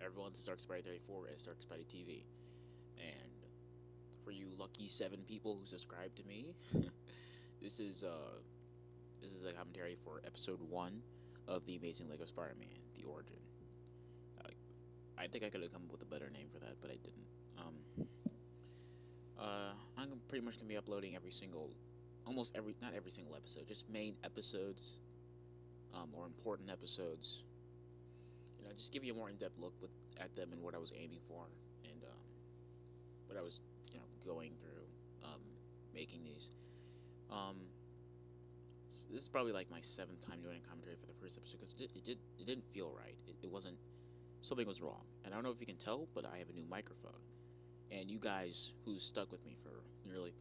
everyone's Stark Spidey 34 is Stark Spidey TV. And for you lucky 7 people who subscribe to me, this is uh this is a commentary for episode 1 of the Amazing Lego Spider-Man: The Origin. Uh, I think I could have come up with a better name for that, but I didn't. I'm pretty much gonna be uploading every single, almost every, not every single episode, just main episodes, or important episodes. Just give you a more in-depth look at them and what I was aiming for, and what I was, going through, making these. Um, this is probably like my 7th time doing a commentary for the first episode because it didn't feel right. It wasn't, something was wrong, and I don't know if you can tell, but I have a new microphone. And you guys who stuck with me for nearly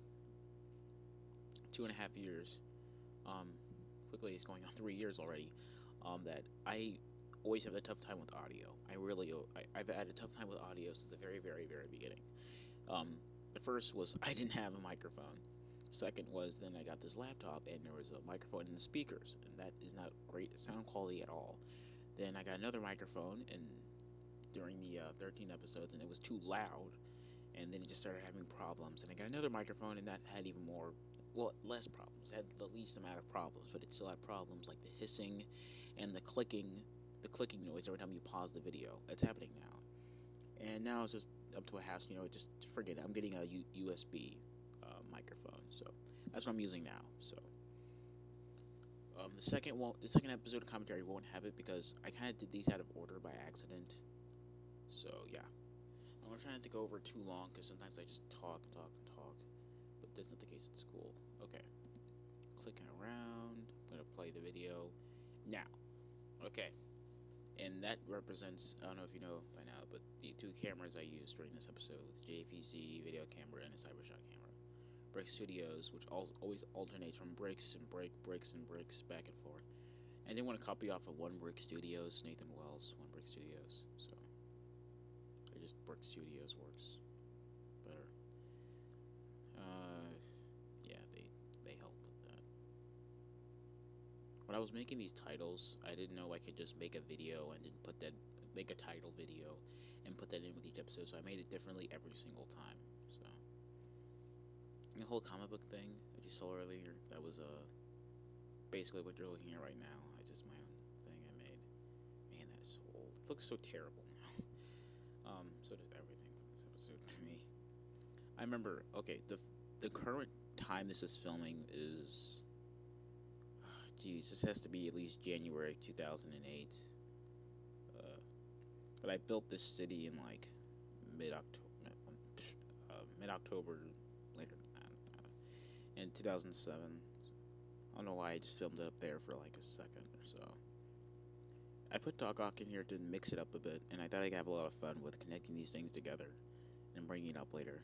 2.5 years, um, quickly it's going on 3 years already, that I always have a tough time with audio. I've had a tough time with audio since the very, very, very beginning. The first was I didn't have a microphone. Second was then I got this laptop and there was a microphone in the speakers, and that is not great sound quality at all. Then I got another microphone and during the 13 episodes, and it was too loud, and then it just started having problems. And I got another microphone, and that had even more, well, less problems. It had the least amount of problems, but it still had problems like the hissing and the clicking noise every time you pause the video. It's happening now, and now it's just up to a hassle. Just forget it. I'm getting a USB microphone, so that's what I'm using now. So the second episode of commentary won't have it because I kind of did these out of order by accident. So yeah. I'm trying not to go over too long because sometimes I just talk and talk and talk, but that's not the case at school. Okay, clicking around. I'm gonna play the video now. Okay, and that represents, I don't know if you know by now, but the 2 cameras I used during this episode: JVC video camera and a Cybershot camera. Brick Studios, which always alternates from bricks and bricks and bricks back and forth. I didn't want to copy off of One Brick Studios, Nathan Wells, One Brick Studios, so just Brick Studios works better. Uh, yeah, they help with that. When I was making these titles, I didn't know I could just make a video and then make a title video and put that in with each episode. So I made it differently every single time. So the whole comic book thing that you saw earlier, that was basically what you're looking at right now. I just my own thing I made. Man, that is so old. It looks so terrible now. So does everything from this episode to me. I remember, okay, the current time this is filming is, geez, this has to be at least January 2008. But I built this city in like mid October, mid October later, in 2007. I don't know why I just filmed it up there for like a second or so. I put Doc Ock in here to mix it up a bit, and I thought I'd have a lot of fun with connecting these things together and bringing it up later.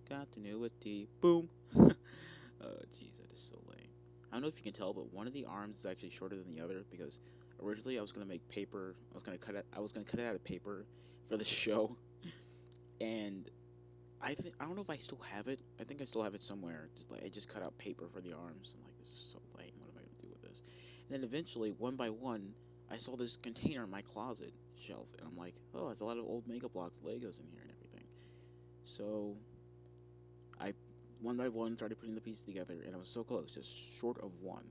Continuity, boom. Oh, jeez, that is so lame. I don't know if you can tell, but one of the arms is actually shorter than the other because originally I was gonna make paper. I was gonna cut it out of paper for the show, and I don't know if I still have it. I think I still have it somewhere. Just like I just cut out paper for the arms. I'm like, this is so lame. What am I gonna do with this? And then eventually, one by one, I saw this container in my closet shelf, and I'm like, oh, there's a lot of old Mega Bloks Legos in here and everything. So I one by one started putting the pieces together, and I was so close, just short of one.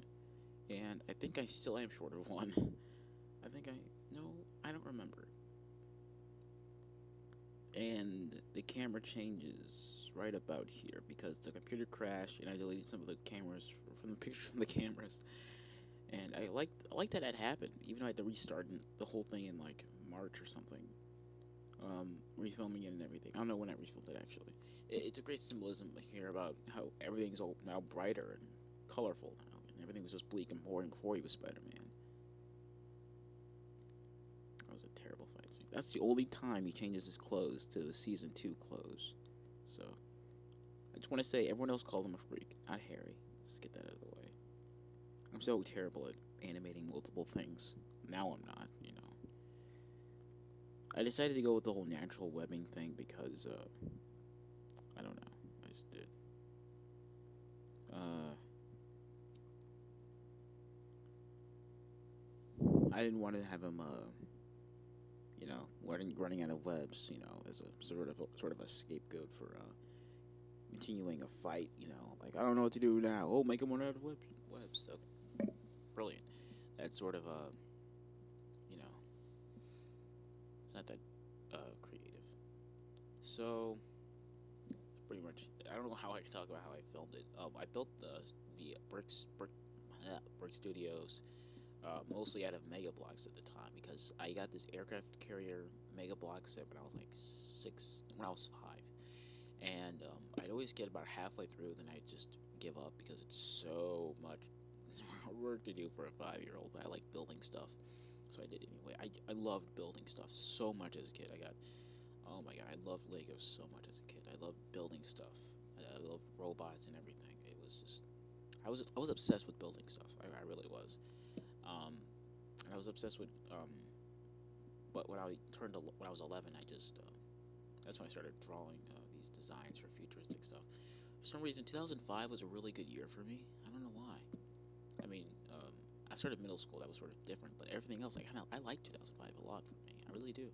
And I think I still am short of one. I think no, I don't remember. And the camera changes right about here because the computer crashed, and I deleted some of the cameras from the pictures from the cameras. And I like that happened, even though I had to restart the whole thing in like March or something. Refilming it and everything. I don't know when I refilmed it actually. It's a great symbolism here about how everything's all now brighter and colorful now, and everything was just bleak and boring before he was Spider-Man. That was a terrible fight scene. That's the only time he changes his clothes to season 2 clothes. So I just want to say everyone else called him a freak, not Harry. Let's get that out of the way. I'm so terrible at animating multiple things. Now I'm not, I decided to go with the whole natural webbing thing because, I don't know. I just did. I didn't want to have him, running out of webs, as a sort of a scapegoat for continuing a fight. Like I don't know what to do now. Oh, make them run out of webs. Okay. Brilliant. That's sort of you know, it's not that creative. So pretty much, I don't know how I can talk about how I filmed it. I built the brick studios mostly out of Mega Blocks at the time because I got this aircraft carrier Mega Block set when I was like when I was 5, and I'd always get about halfway through, then I'd just give up because it's so much work to do for a 5-year-old. But I like building stuff, so I did it anyway. I loved building stuff so much as a kid. Oh my god, I loved Legos so much as a kid. I loved building stuff. I loved robots and everything. It was just I was obsessed with building stuff. I really was. And I was obsessed with but when I was 11, I just that's when I started drawing these designs for futuristic stuff. For some reason, 2005 was a really good year for me. I don't know why. I mean, I started middle school. That was sort of different, but everything else, I like 2005 a lot for me. I really do.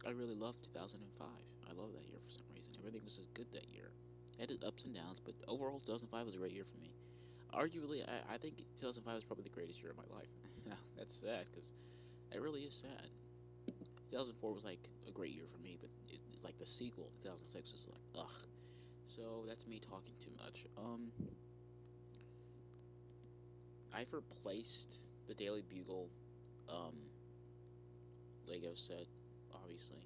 I really loved 2005. I love that year for some reason. Everything was just good that year. It had its ups and downs, but overall, 2005 was a great year for me. Arguably, I think 2005 was probably the greatest year of my life. That's sad because it really is sad. 2004 was like a great year for me, but it's like the sequel, 2006, was like, ugh. So that's me talking too much. I've replaced the Daily Bugle um, Lego set, obviously,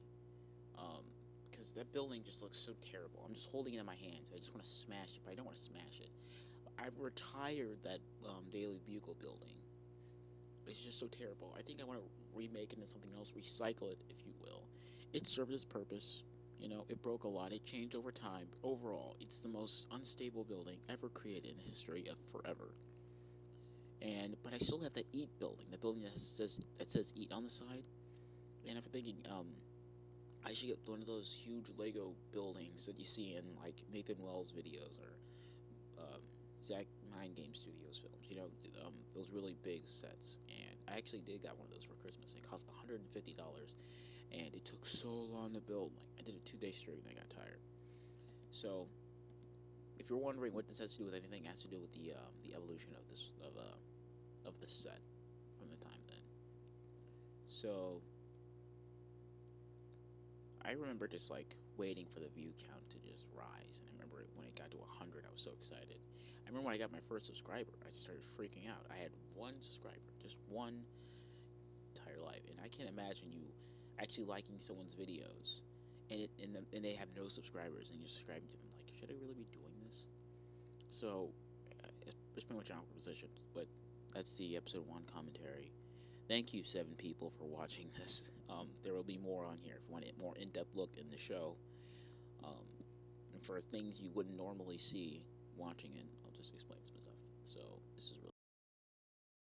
because that building just looks so terrible. I'm just holding it in my hands. I just want to smash it, but I don't want to smash it. I've retired that Daily Bugle building. It's just so terrible. I think I want to remake it into something else, recycle it, if you will. It served its purpose. It broke a lot. It changed over time. Overall, it's the most unstable building ever created in the history of forever. But I still have that Eat building, the building that says Eat on the side. And I'm thinking, I should get one of those huge Lego buildings that you see in like Nathan Wells videos or Zach Mind Game Studios films. Those really big sets. And I actually did got one of those for Christmas. It cost $150, and it took so long to build. Like I did it 2 days straight, and I got tired. So, if you're wondering what this has to do with anything, it has to do with the evolution of the set from the time then. So, I remember just like waiting for the view count to just rise, and I remember when it got to 100, I was so excited. I remember when I got my first subscriber, I just started freaking out. I had one subscriber, just one entire life, and I can't imagine you actually liking someone's videos, and they have no subscribers, and you're subscribing to them. Like, should I really be doing this? So, it's pretty much an awkward position, but that's the episode 1 commentary. Thank you, 7 people, for watching this. There will be more on here if you want a more in-depth look in the show. Um, and for things you wouldn't normally see watching it, I'll just explain some